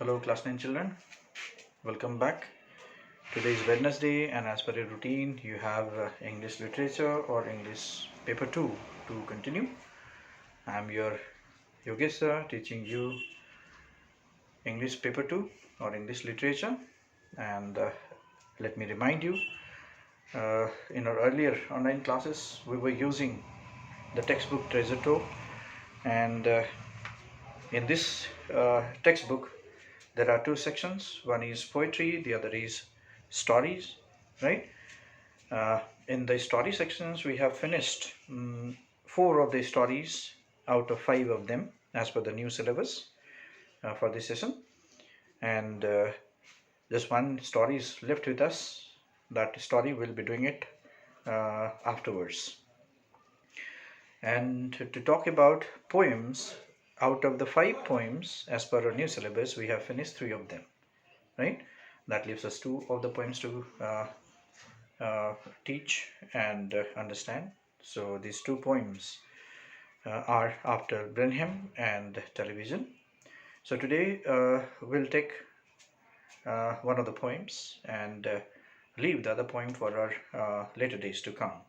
Hello class 9 children, welcome back. Today is Wednesday and as per your routine you have English literature or English paper 2 to continue. I am your Yogesh sir teaching you English paper 2 or English literature, and let me remind you, in our earlier online classes we were using the textbook Treasure Trove, and in this textbook there are two sections. One is poetry, the other is stories, right? In the story sections we have finished four of the stories out of five of them as per the new syllabus for this session, and just one story is left with us. That story we'll be doing it afterwards. And to talk about poems, out of the five poems as per our new syllabus we have finished three of them, right? That leaves us two of the poems to teach and understand. So these two poems are after Blenheim and television. So today we'll take one of the poems and leave the other poem for our later days to come,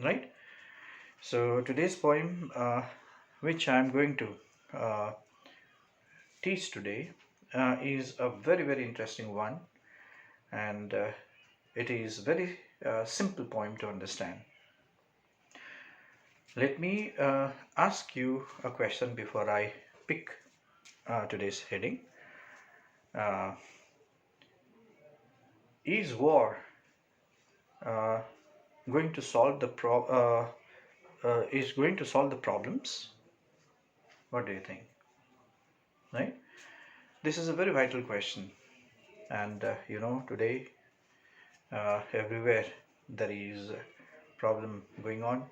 right? So today's poem, which I'm going to teach today, is a very interesting one, and it is very simple poem to understand. Let me ask you a question before I pick today's heading. Is war going to solve the is going to solve the problems? What do you think? Right? This is a very vital question, and today everywhere there is a problem going on,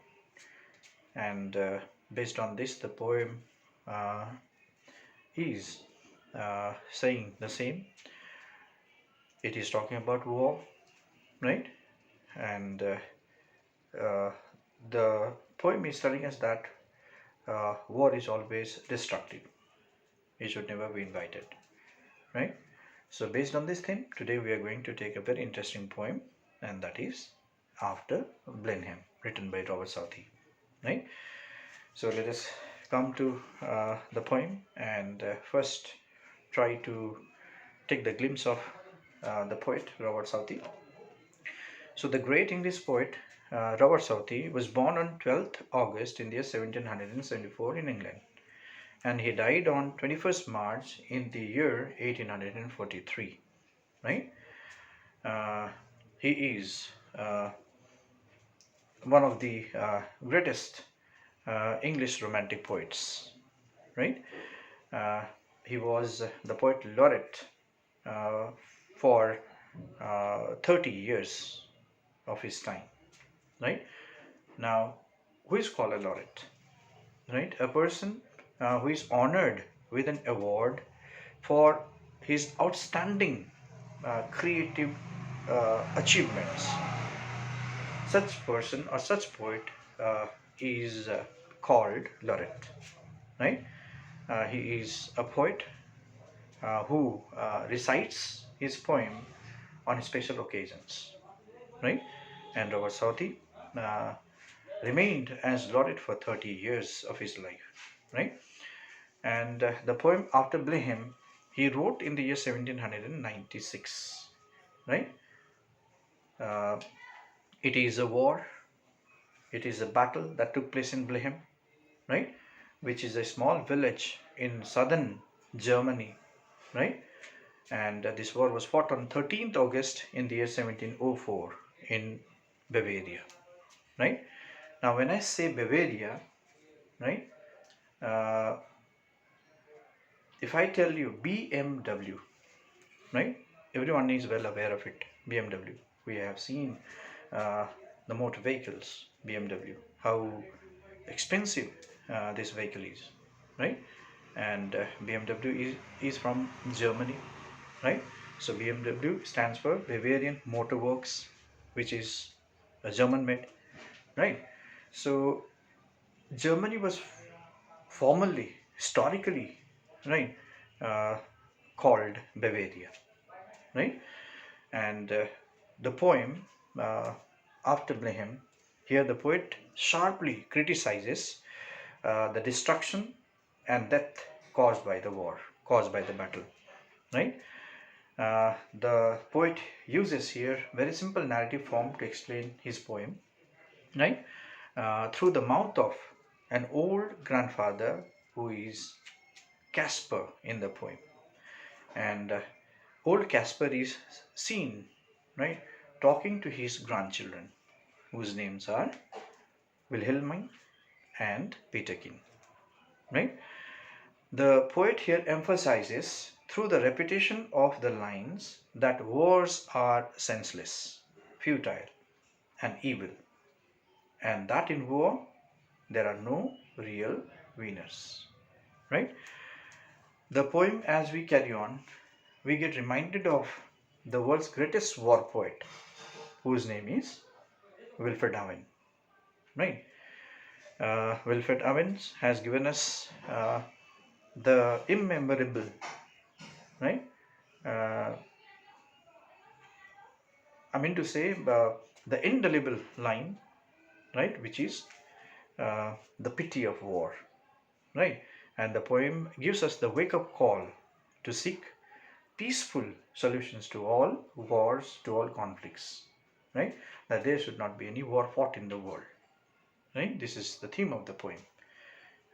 and based on this the poem is saying the same. It is talking about war, right? And the poem is telling us that war is always destructive. It should never be invited, right? So based on this theme, today we are going to take a very interesting poem, and that is After Blenheim, written by Robert Southey, right? So let us come to the poem, and first try to take the glimpse of the poet Robert Southey. So the great English poet Robert Southey was born on 12th August in the year 1774 in England, and he died on 21st March in the year 1843, right? He is one of the greatest English romantic poets, right? He was the poet laureate for 30 years of his time, right? Now, who is called a laureate, right? A person who is honored with an award for his outstanding creative achievements. Such person or such poet is called laureate, right? He is a poet who recites his poem on special occasions, right? And Robert Southey remained as laureate for 30 years of his life, right? And the poem After Blenheim he wrote in the year 1796, right? Uh, it is a war, it is a battle that took place in Blenheim, right? Which is a small village in southern Germany, right? And this war was fought on 13th August in the year 1704 in Bavaria, right? Now when I say Bavaria, right, if I tell you BMW, right, everyone is well aware of it. BMW, we have seen the motor vehicles BMW, how expensive this vehicle is, right? And BMW is from Germany, right? So BMW stands for Bavarian Motor Works, which is a German made, right? So Germany was formerly, historically, right, called Bavaria, right? And the poem after Blenheim, here the poet sharply criticizes the destruction and death caused by the war, caused by the battle, right? The poet uses here very simple narrative form to explain his poem, right? Through the mouth of an old grandfather who is Casper in the poem. And old Casper is seen, right, talking to his grandchildren, whose names are Wilhelmine and Peterkin, right? The poet here emphasizes through the repetition of the lines that wars are senseless, futile, and evil, and that in war there are no real winners, right? The poem, as we carry on, we get reminded of the world's greatest war poet, whose name is Wilfred Owen, right? Wilfred Owen has given us the immemorable, right? Uh, I mean to say the indelible line, right, which is the pity of war, right? And the poem gives us the wake-up call to seek peaceful solutions to all wars, to all conflicts, right? That there should not be any war fought in the world, right? This is the theme of the poem,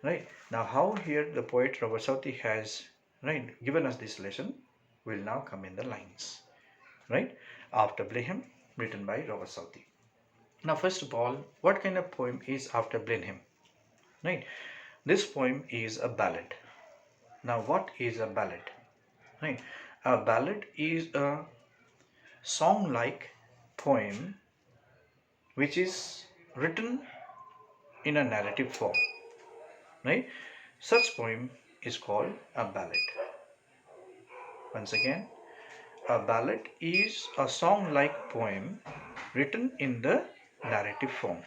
right? Now, how here the poet Robert Southey has, right, given us this lesson will now come in the lines, right? After Blenheim, written by Robert Southey. Now, first of all, what kind of poem is After Blenheim, right? This poem is a ballad. Now, what is a ballad, right? A ballad is a song-like poem which is written in a narrative form, right? Such poem is called a ballad. Once again, a ballad is a song-like poem written in the narrative form.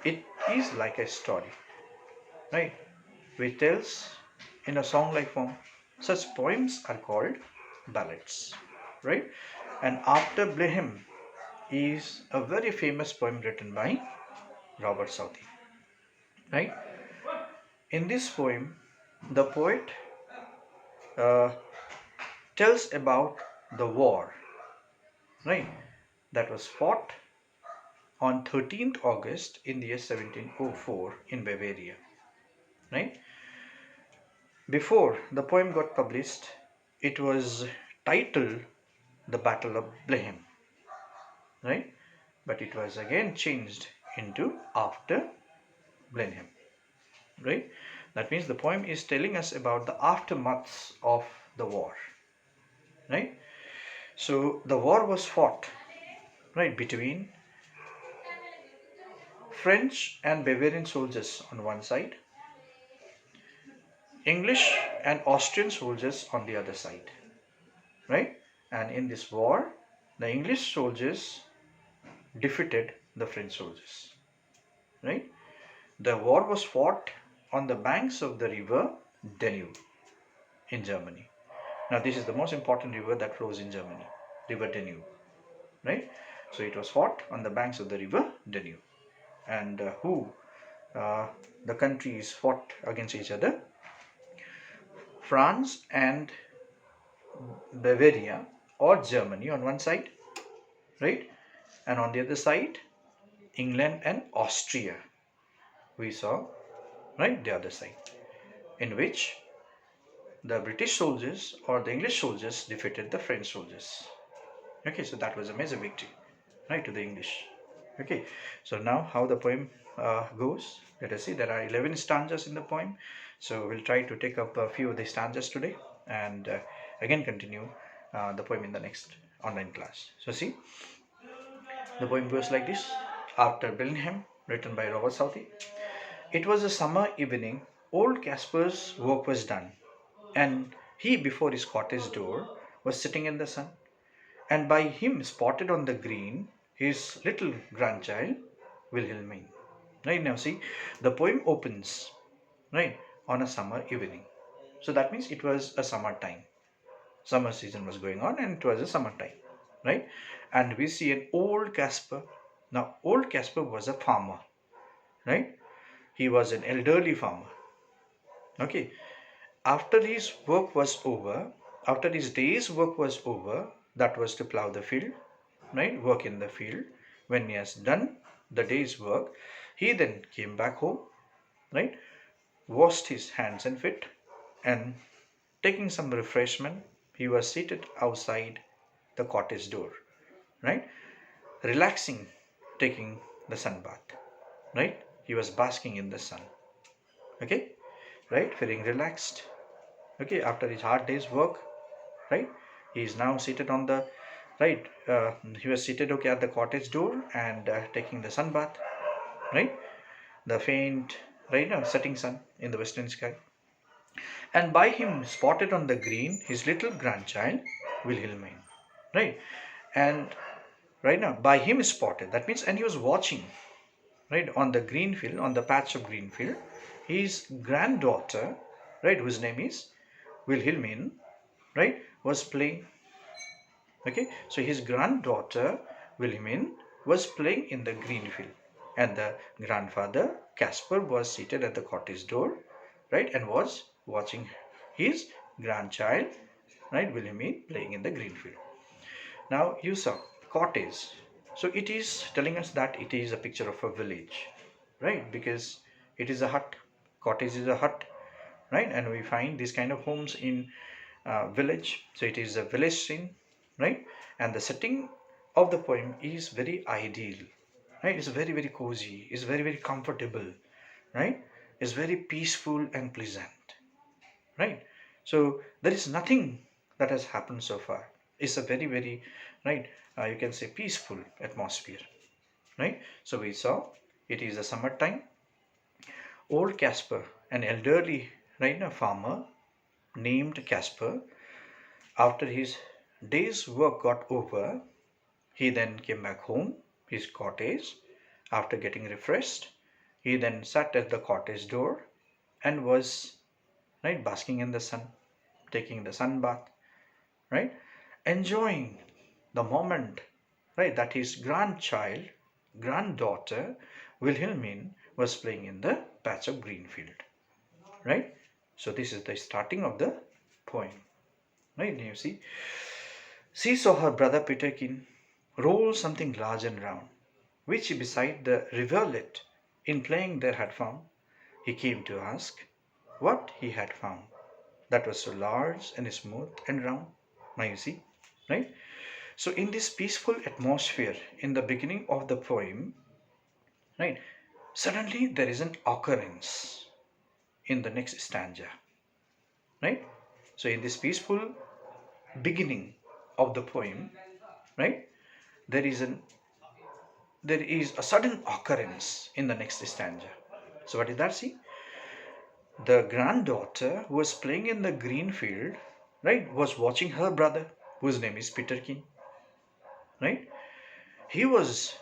It is like a story, right, which tells in a song-like form. Such poems are called ballads, right? And After Blenheim is a very famous poem written by Robert Southey, right? In this poem, the poet uh, tells about the war, right, that was fought on 13th August in the year 1704 in Bavaria, right? Before the poem got published, it was titled The Battle of Blenheim, right? But it was again changed into After Blenheim, right? That means the poem is telling us about the aftermaths of the war, right? So the war was fought, right, between French and Bavarian soldiers on one side, English and Austrian soldiers on the other side, right? And in this war, the English soldiers defeated the French soldiers, right? The war was fought on the banks of the river Danube in Germany. Now, this is the most important river that flows in Germany, River Danube, right? So it was fought on the banks of the river Danube. And who uh, the countries fought against each other? France and Bavaria or Germany on one side, right? And on the other side, England and Austria. We saw, right, the other side, in which the British soldiers or the English soldiers defeated the French soldiers. Okay, so that was a major victory, right, to the English. Okay, so now how the poem goes. Let us see, there are 11 stanzas in the poem. So we'll try to take up a few of the stanzas today and again continue the poem in the next online class. So see, the poem goes like this. After Blenheim, written by Robert Southey. It was a summer evening. Old Casper's work was done, and he before his cottage door was sitting in the sun, and by him spotted on the green his little grandchild Wilhelmine. Right, now see, the poem opens, right, on a summer evening. So that means it was a summer time. Summer season was going on and it was a summertime, right? And we see an old Casper. Now, old Casper was a farmer, right? He was an elderly farmer. Okay. After his work was over, after his day's work was over, that was to plow the field, right? Work in the field. When he has done the day's work, he then came back home, right? Washed his hands and feet, and taking some refreshment, he was seated outside the cottage door, right? Relaxing, taking the sun bath, right? He was basking in the sun, okay? Right? Feeling relaxed, okay? After his hard day's work, right? He is now seated on the right. He was seated, okay, at the cottage door and taking the sun bath, right? The faint, right now, setting sun in the western sky. And by him spotted on the green his little grandchild Wilhelmine, right? And right now by him spotted, that means, and he was watching, right, on the green field, on the patch of green field, his granddaughter, right, whose name is Wilhelmine, right, was playing. Okay, so his granddaughter Wilhelmine was playing in the green field, and the grandfather Casper was seated at the cottage door, right, and was watching his grandchild, right, Wilhelmine, playing in the green field. Now you saw cottage, so it is telling us that it is a picture of a village, right, because it is a hut. Cottage is a hut, right, and we find these kind of homes in village, so it is a village scene, right, and the setting of the poem is very ideal, right? It's very, very cozy, it's very, very comfortable, right? It's very peaceful and pleasant, right? So there is nothing that has happened so far. It's a very, very, right, you can say peaceful atmosphere, right? So we saw it is a summertime. Old Casper, an elderly, right, a farmer named Casper, after his day's work got over, he then came back home, his cottage. After getting refreshed, he then sat at the cottage door and was, right, basking in the sun, taking the sun bath, right, enjoying the moment, right, that his grandchild, granddaughter Wilhelmine was playing in the patch of green field, right. So this is the starting of the poem, right. You see, she saw her brother Peterkin roll something large and round, which beside the rivulet in playing there had found. He came to ask what he had found that was so large and smooth and round. Now you see, right? So in this peaceful atmosphere in the beginning of the poem, right, suddenly there is an occurrence in the next stanza, right? So in this peaceful beginning of the poem, right, there is a sudden occurrence in the next stanza. So what did that see? The granddaughter who was playing in the green field, right, was watching her brother, whose name is Peterkin, right? He was,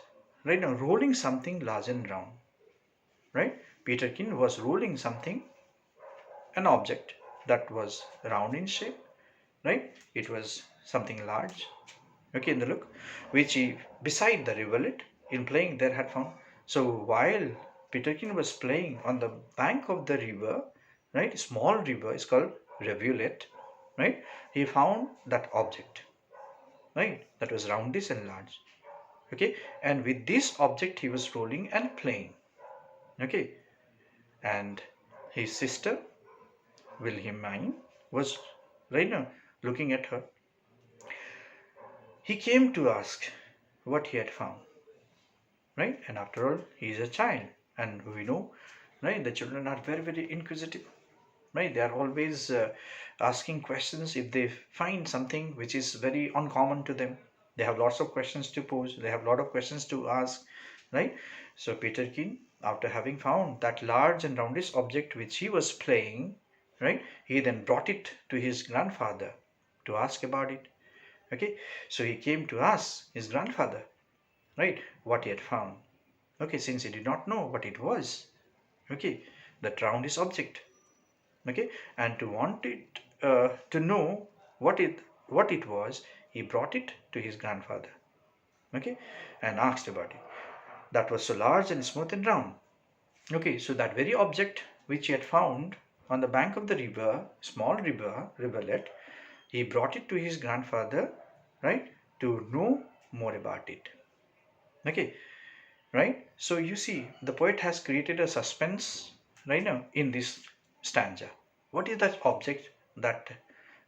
right, now rolling something large and round, right? Peterkin was rolling something, an object that was round in shape, right? It was something large, okay, in the look, which he beside the rivulet in playing there had found. So while Peterkin was playing on the bank of the river, right, small river is called rivulet, right, he found that object, right, that was roundish and large, okay, and with this object he was rolling and playing, okay, and his sister Wilhelmine was, right now, looking at her. He came to ask what he had found, right, and after all he is a child, and we know, right, the children are very, very inquisitive, right, they are always asking questions. If they find something which is very uncommon to them, they have lots of questions to pose, they have a lot of questions to ask, right. So Peterkin, after having found that large and roundish object which he was playing, right, he then brought it to his grandfather to ask about it, okay. So he came to ask his grandfather, right, what he had found, okay, since he did not know what it was, okay, that roundish object, okay, and to want it to know what it what it was, he brought it to his grandfather, okay, and asked about it. That was so large and smooth and round. Okay, so that very object which he had found on the bank of the river, small rivulet, he brought it to his grandfather, right, to know more about it. Okay, right. So you see, the poet has created a suspense right now in this stanza. What is that object that,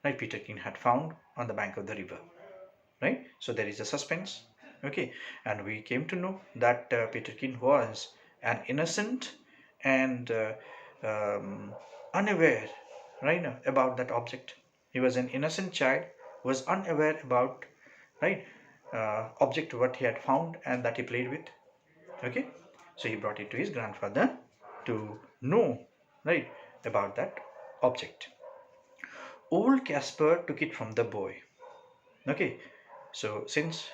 right, Peterkin had found on the bank of the river? Right. So there is a suspense. Okay, and we came to know that Peterkin was an innocent and um, unaware, right, about that object. He was an innocent child, was unaware about, right, object what he had found and that he played with. Okay, so he brought it to his grandfather to know, right, about that object. Old Casper took it from the boy. Okay, so since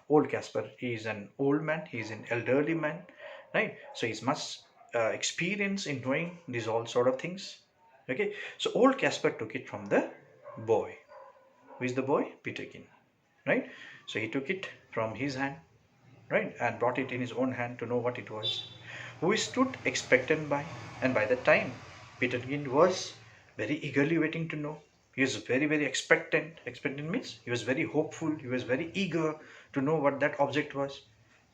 old Casper is an old man, he is an elderly man, right? So he's much experience in doing these all sort of things. Okay, so old Casper took it from the boy. Who is the boy? Peterkin, right? So he took it from his hand, right, and brought it in his own hand to know what it was. Who stood expectant by, and by that time, Peterkin was very eagerly waiting to know. He was very, very expectant. Expectant means he was very hopeful. He was very eager to know what that object was,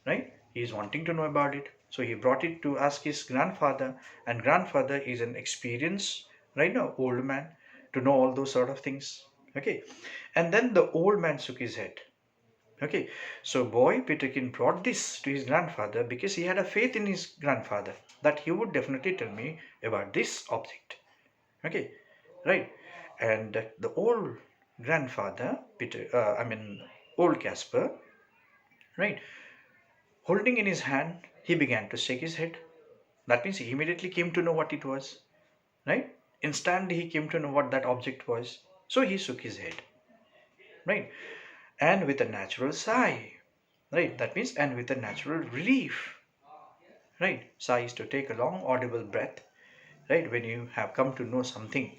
right? He is wanting to know about it. So he brought it to ask his grandfather, and grandfather is an experienced, right now, old man to know all those sort of things. Okay, and then the old man shook his head. Okay, so boy Peterkin brought this to his grandfather because he had a faith in his grandfather that he would definitely tell me about this object. Okay, right, and the old grandfather, old Casper, right, holding in his hand, he began to shake his head. That means he immediately came to know what it was, right? Instantly he came to know what that object was. So he shook his head, right? And with a natural sigh, right? That means, and with a natural relief, right? Sigh is to take a long audible breath, right? When you have come to know something,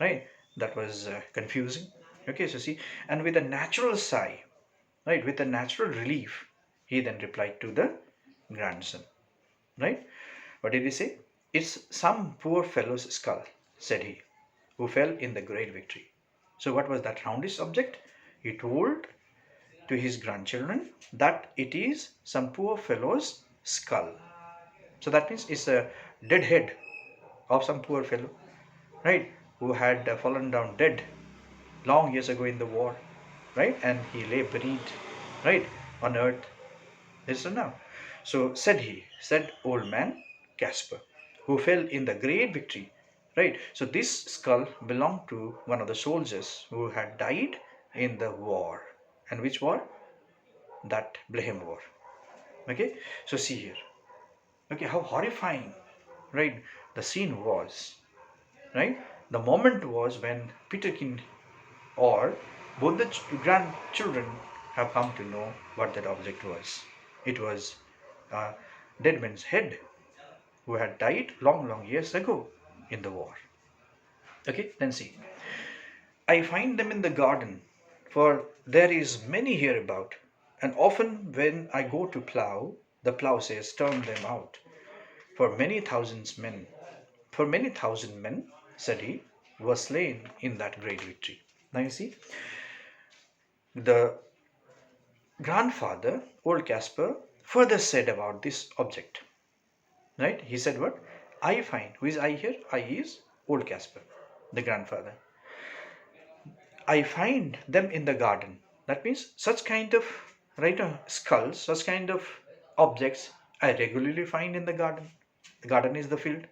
right? That was confusing. Okay, so see, and with a natural sigh, right? With a natural relief, he then replied to the grandson, right? What did he say? It's some poor fellow's skull, said he, who fell in the great victory. So what was that roundish object? He told to his grandchildren that it is some poor fellow's skull. So that means it's a dead head of some poor fellow, right, who had fallen down dead long years ago in the war, right, and he lay buried, right, on earth. Yes or no? So said old man Casper, who fell in the great victory, right. So this skull belonged to one of the soldiers who had died in the war. And which war? That Blenheim war. Okay, so see here. Okay, how horrifying, right, the scene was, right? The moment was when Peterkin or both the grandchildren have come to know what that object was. It was a dead man's head who had died long, long years ago in the war. Okay, then see. I find them in the garden, for there is many hereabout, and often when I go to plough, the ploughshares turn them out. For many thousands men, for many thousand men, said he, were slain in that great victory. Now you see, the grandfather, old Casper, further said about this object. Right? He said what? I find. Who is I here? I is old Casper, the grandfather. I find them in the garden. That means such kind of, right, skulls, such kind of objects I regularly find in the garden. The garden is the field,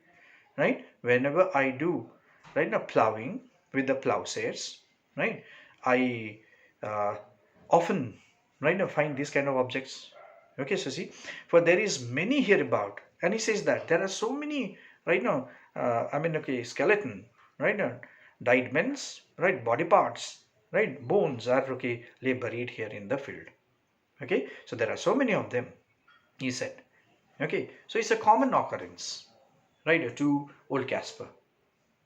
right? Whenever I do, right, now plowing with the plowshares, right, I often, right, now find these kind of objects. Okay, so see, for there is many hereabout, and he says that there are so many, right now, okay, skeleton, right now, died men's, right, body parts, right, bones are, okay, lay buried here in the field. Okay, so there are so many of them, he said. Okay, so it's a common occurrence, right, to old Casper,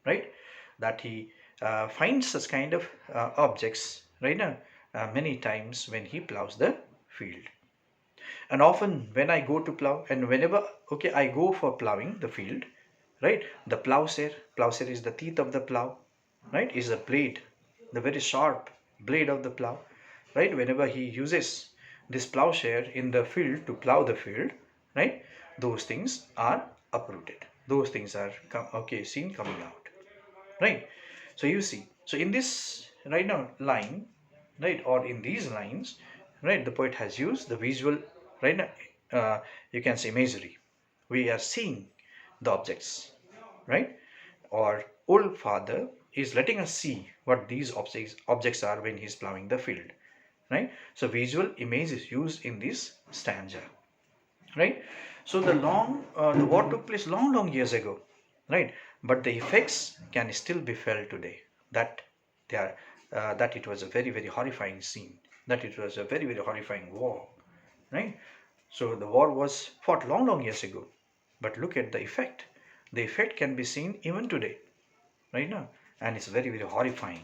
right, that he finds such kind of objects right now many times when he plows the field. And often when I go to plow, and whenever I go for plowing the field, right, the plowshare is the teeth of the plow, right, is a blade, the very sharp blade of the plow, right. Whenever he uses this plowshare in the field to plow the field, right, those things are uprooted, those things are seen coming out, right. So you see, so in this right now line, right, or in these lines, right, the poet has used the visual, right now, you can say imagery. We are seeing the objects, right, or old father is letting us see what these objects are when he's plowing the field, right. So visual image is used in this stanza, right. So the war took place long years ago, right, but the effects can still be felt today, that they are that it was a very horrifying scene, that it was a very horrifying war, right. So the war was fought long years ago, but look at the effect can be seen even today, right now, and it's very horrifying.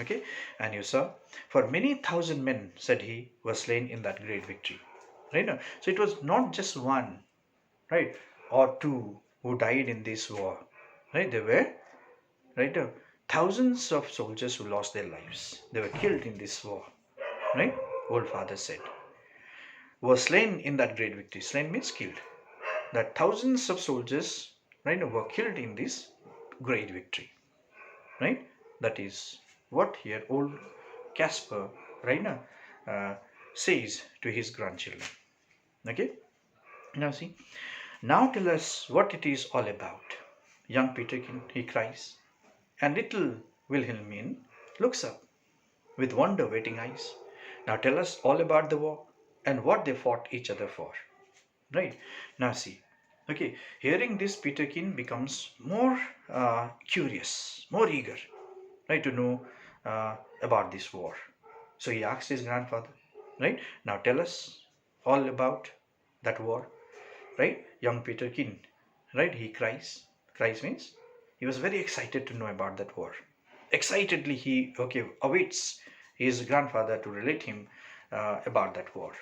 Okay, and you saw, for many thousand men, said he, was slain in that great victory, right now. So it was not just one, right, or two who died in this war, right. There were, right, thousands of soldiers who lost their lives, they were killed in this war, right. Old father said, was slain in that great victory. Slain means killed. That thousands of soldiers, right, were killed in this great victory, right. That is what here old Casper, right now, uh, says to his grandchildren. Okay, now see, now tell us what it is all about. Young Peterkin, he cries, and little Wilhelmine looks up with wonder waiting eyes. Now tell us all about the war and what they fought each other for. Right, now see, okay, hearing this, Peterkin becomes more curious, more eager, right, to know about this war. So he asked his grandfather, right, now tell us all about that war, right. Young Peterkin, right, he cries means he was very excited to know about that war. Excitedly he awaits his grandfather to relate him about that war.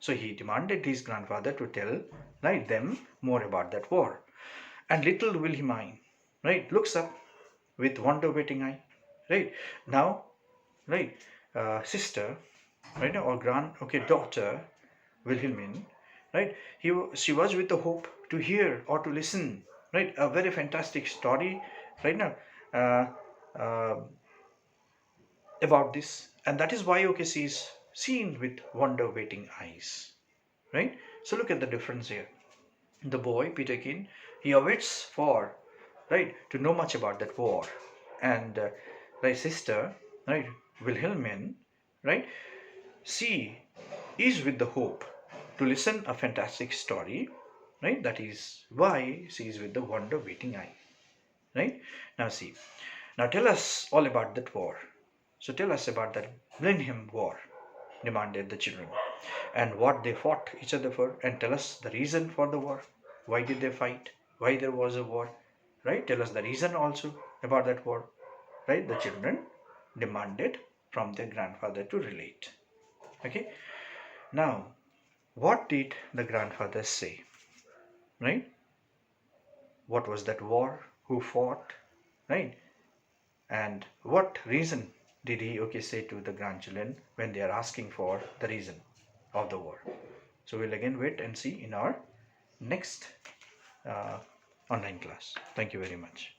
So he demanded his grandfather to tell, right, them more about that war. And little Wilhelmine, right, looks up with wonder waiting eye, right. Now, right, sister, right, or daughter Wilhelmine, right, she was with the hope to hear or to listen, right, a very fantastic story, right now, uh, uh, about this, and that is why she is seen with wonder waiting eyes, right. So look at the difference here. The boy Peterkin, he awaits for, right, to know much about that war, and my sister, right, Wilhelmine, right, she is with the hope to listen a fantastic story, right. That is why she is with the wonder waiting eye, right. Now see, now tell us all about that war. So tell us about that Blenheim war, demanded the children, and what they fought each other for, and tell us the reason for the war. Why did they fight? Why there was a war? Right? Tell us the reason also about that war. Right? The children demanded from their grandfather to relate. Okay. Now, what did the grandfather say? Right? What was that war? Who fought? Right? And what reason did he say to the grandchildren when they are asking for the reason of the war? So we'll again wait and see in our next online class. Thank you very much.